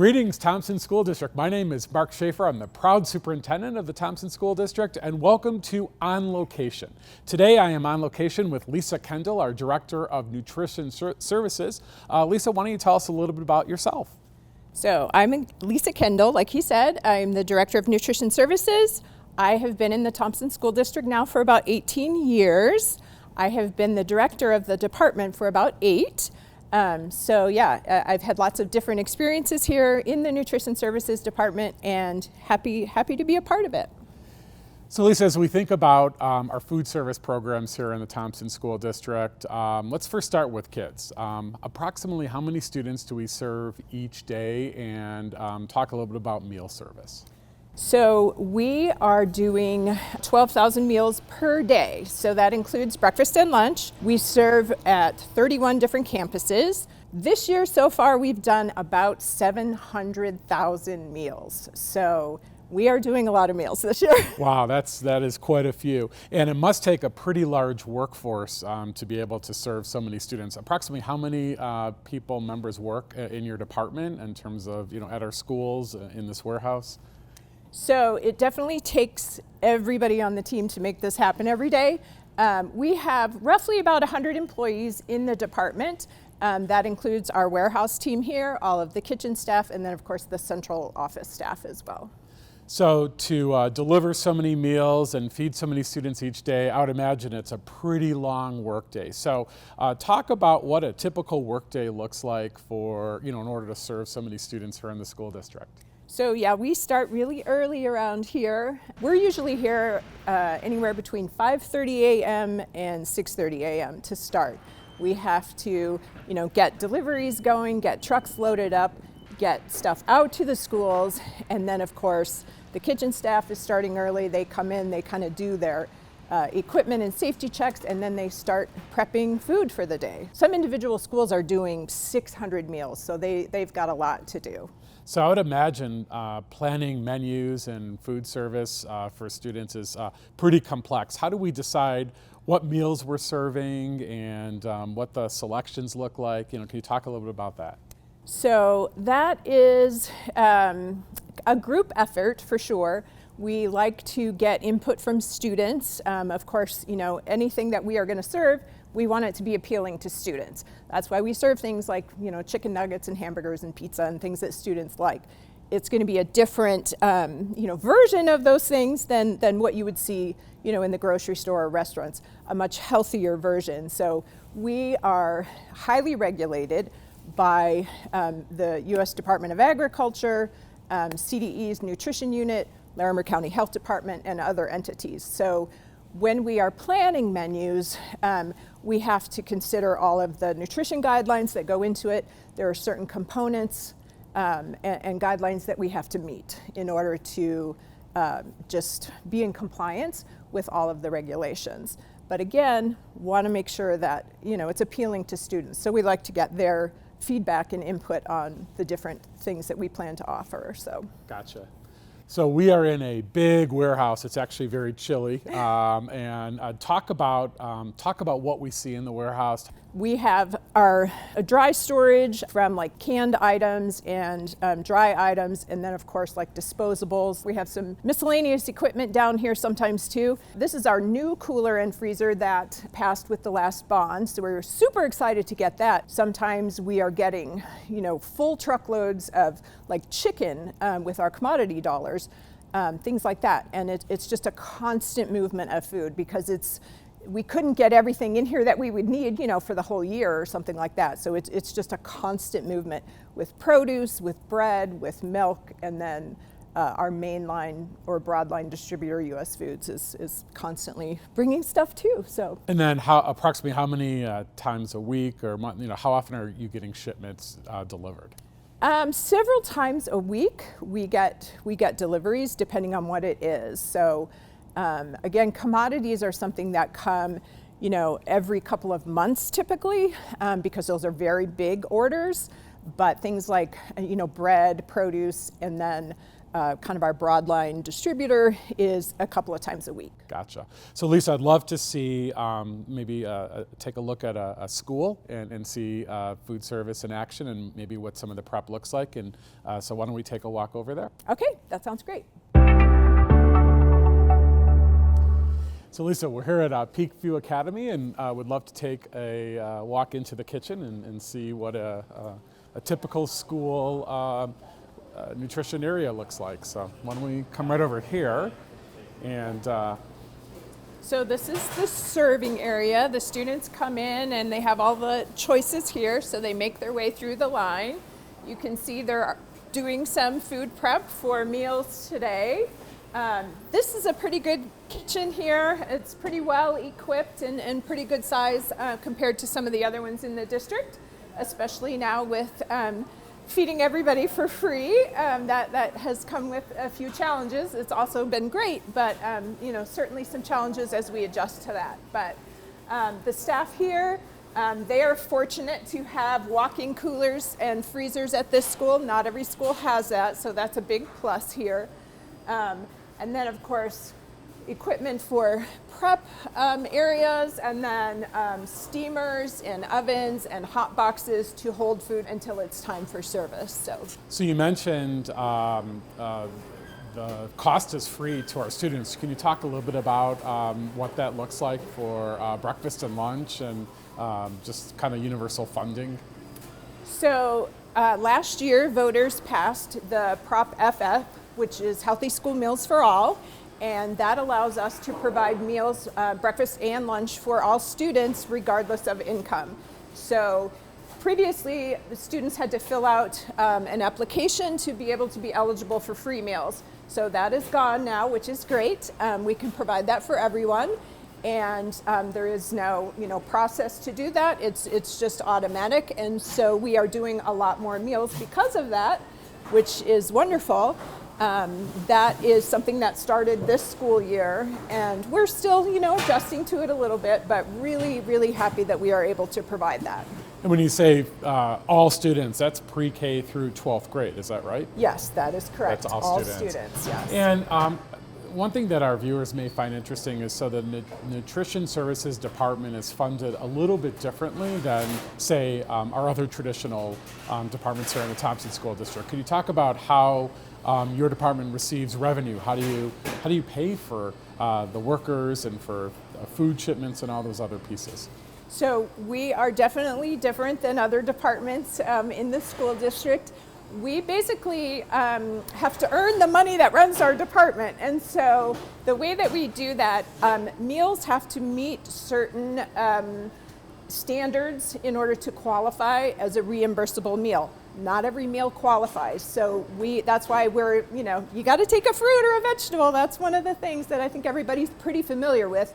Greetings, Thompson School District. My name is Marc Schaffer. I'm the proud superintendent of the Thompson School District, and welcome to On Location. Today I am on location with Lisa Kendall, our Director of Nutrition Services. Lisa, why don't you tell us a little bit about yourself? So I'm Lisa Kendall, like he said. I'm the Director of Nutrition Services. I have been in the Thompson School District now for about 18 years. I have been the director of the department for about 8. I've had lots of different experiences here in the Nutrition Services Department and happy to be a part of it. So Lisa, as we think about our food service programs here in the Thompson School District, let's first start with kids. Approximately how many students do we serve each day, and talk a little bit about meal service? So we are doing 12,000 meals per day. So that includes breakfast and lunch. We serve at 31 different campuses. This year so far we've done about 700,000 meals. So we are doing a lot of meals this year. Wow, that is quite a few. And it must take a pretty large workforce to be able to serve so many students. Approximately how many members work in your department in terms of, at our schools, in this warehouse? So it definitely takes everybody on the team to make this happen every day. We have roughly about 100 employees in the department. That includes our warehouse team here, all of the kitchen staff, and then of course the central office staff as well. So to deliver so many meals and feed so many students each day, I would imagine it's a pretty long workday. So talk about what a typical workday looks like for, in order to serve so many students here in the school district. So yeah, we start really early around here. We're usually here anywhere between 5:30 a.m. and 6:30 a.m. to start. We have to, get deliveries going, get trucks loaded up, get stuff out to the schools, and then of course the kitchen staff is starting early. They come in, they kind of do their equipment and safety checks, and then they start prepping food for the day. Some individual schools are doing 600 meals, so they've got a lot to do. So I would imagine planning menus and food service for students is pretty complex. How do we decide what meals we're serving and what the selections look like? Can you talk a little bit about that? So that is a group effort for sure. We like to get input from students. Of course, anything that we are going to serve, we want it to be appealing to students. That's why we serve things like, chicken nuggets and hamburgers and pizza and things that students like. It's going to be a different, version of those things than what you would see, in the grocery store or restaurants, a much healthier version. So we are highly regulated by the U.S. Department of Agriculture, CDE's Nutrition Unit, Larimer County Health Department, and other entities. So when we are planning menus, we have to consider all of the nutrition guidelines that go into it. There are certain components and guidelines that we have to meet in order to just be in compliance with all of the regulations. But again, want to make sure that it's appealing to students. So we like to get their feedback and input on the different things that we plan to offer. So. Gotcha. So we are in a big warehouse. It's actually very chilly. And talk about what we see in the warehouse. We have our dry storage from like canned items and dry items, and then of course like disposables. We have some miscellaneous equipment down here sometimes too. This is our new cooler and freezer that passed with the last bond, so we're super excited to get that. Sometimes we are getting, full truckloads of like chicken with our commodity dollars, things like that. And it's just a constant movement of food because we couldn't get everything in here that we would need, for the whole year or something like that. So it's just a constant movement with produce, with bread, with milk, and then our mainline or broadline distributor, U.S. Foods, is constantly bringing stuff too. So. And then approximately how many times a week or month, how often are you getting shipments delivered? Several times a week we get deliveries depending on what it is. So. Again, commodities are something that come, every couple of months typically, because those are very big orders. But things like, bread, produce, and then kind of our broadline distributor, is a couple of times a week. Gotcha. So Lisa, I'd love to see maybe take a look at a school and see food service in action and maybe what some of the prep looks like. And so why don't we take a walk over there? Okay, that sounds great. So Lisa, we're here at Peak View Academy and would love to take a walk into the kitchen and see what a typical school nutrition area looks like. So why don't we come right over here and so this is the serving area. The students come in and they have all the choices here, so they make their way through the line. You can see they're doing some food prep for meals today. This is a pretty good kitchen here. It's pretty well equipped and pretty good size compared to some of the other ones in the district, especially now with feeding everybody for free. That has come with a few challenges. It's also been great, but certainly some challenges as we adjust to that. But the staff here, they are fortunate to have walk-in coolers and freezers at this school. Not every school has that, so that's a big plus here. And then, of course, equipment for prep areas, and then steamers and ovens and hot boxes to hold food until it's time for service. So you mentioned the cost is free to our students. Can you talk a little bit about what that looks like for breakfast and lunch and just kind of universal funding? So last year, voters passed the Prop FF, which is Healthy School Meals for All, and that allows us to provide meals, breakfast and lunch for all students regardless of income. So previously, the students had to fill out an application to be able to be eligible for free meals. So that is gone now, which is great. We can provide that for everyone, and there is no process to do that. It's just automatic, and so we are doing a lot more meals because of that, which is wonderful. That is something that started this school year, and we're still, adjusting to it a little bit, but really, really happy that we are able to provide that. And when you say all students, that's pre-K through 12th grade, is that right? Yes, that is correct. That's all students, yes. And one thing that our viewers may find interesting is so the Nutrition Services Department is funded a little bit differently than, say, our other traditional departments here in the Thompson School District. Can you talk about how your department receives revenue? How do you pay for the workers and for food shipments and all those other pieces? So we are definitely different than other departments in the school district. We basically have to earn the money that runs our department, and so the way that we do that, meals have to meet certain standards in order to qualify as a reimbursable meal. Not every meal qualifies, so that's why we're, you got to take a fruit or a vegetable. That's one of the things that I think everybody's pretty familiar with.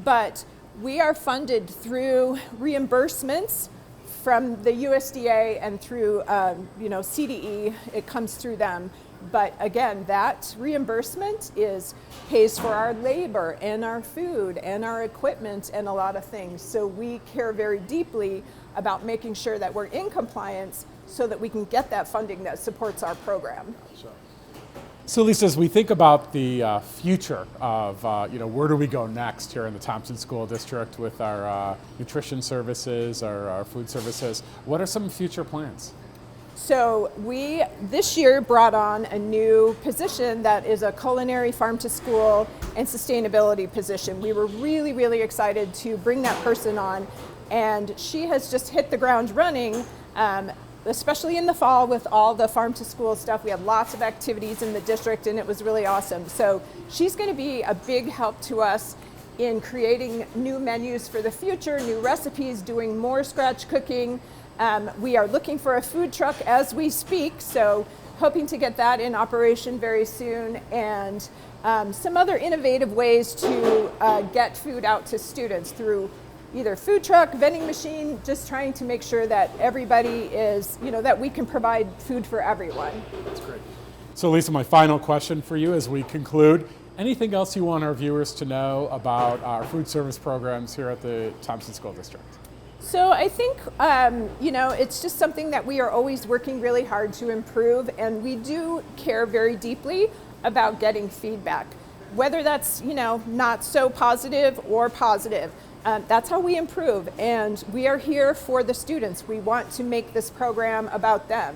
But we are funded through reimbursements from the USDA and through, CDE. It comes through them. But again, that reimbursement pays for our labor and our food and our equipment and a lot of things. So we care very deeply about making sure that we're in compliance so that we can get that funding that supports our program. So Lisa, as we think about the future of, where do we go next here in the Thompson School District with our nutrition services, our food services, what are some future plans? So we, this year, brought on a new position that is a culinary farm to school and sustainability position. We were really, really excited to bring that person on, and she has just hit the ground running, especially in the fall with all the farm to school stuff. We had lots of activities in the district, and it was really awesome. So she's going to be a big help to us in creating new menus for the future, new recipes, doing more scratch cooking. We are looking for a food truck as we speak, so hoping to get that in operation very soon, and some other innovative ways to get food out to students through either food truck, vending machine, just trying to make sure that everybody is, that we can provide food for everyone. That's great. So Lisa, my final question for you as we conclude, anything else you want our viewers to know about our food service programs here at the Thompson School District? So I think, it's just something that we are always working really hard to improve, and we do care very deeply about getting feedback, whether that's, not so positive or positive. That's how we improve, and we are here for the students. We want to make this program about them.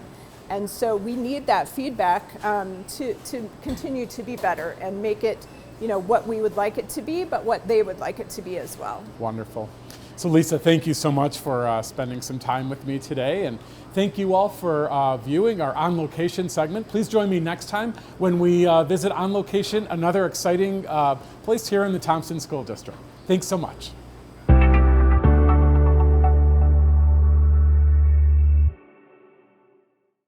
And so we need that feedback to continue to be better and make it, what we would like it to be, but what they would like it to be as well. Wonderful. So Lisa, thank you so much for spending some time with me today, and thank you all for viewing our On Location segment. Please join me next time when we visit On Location, another exciting place here in the Thompson School District. Thanks so much.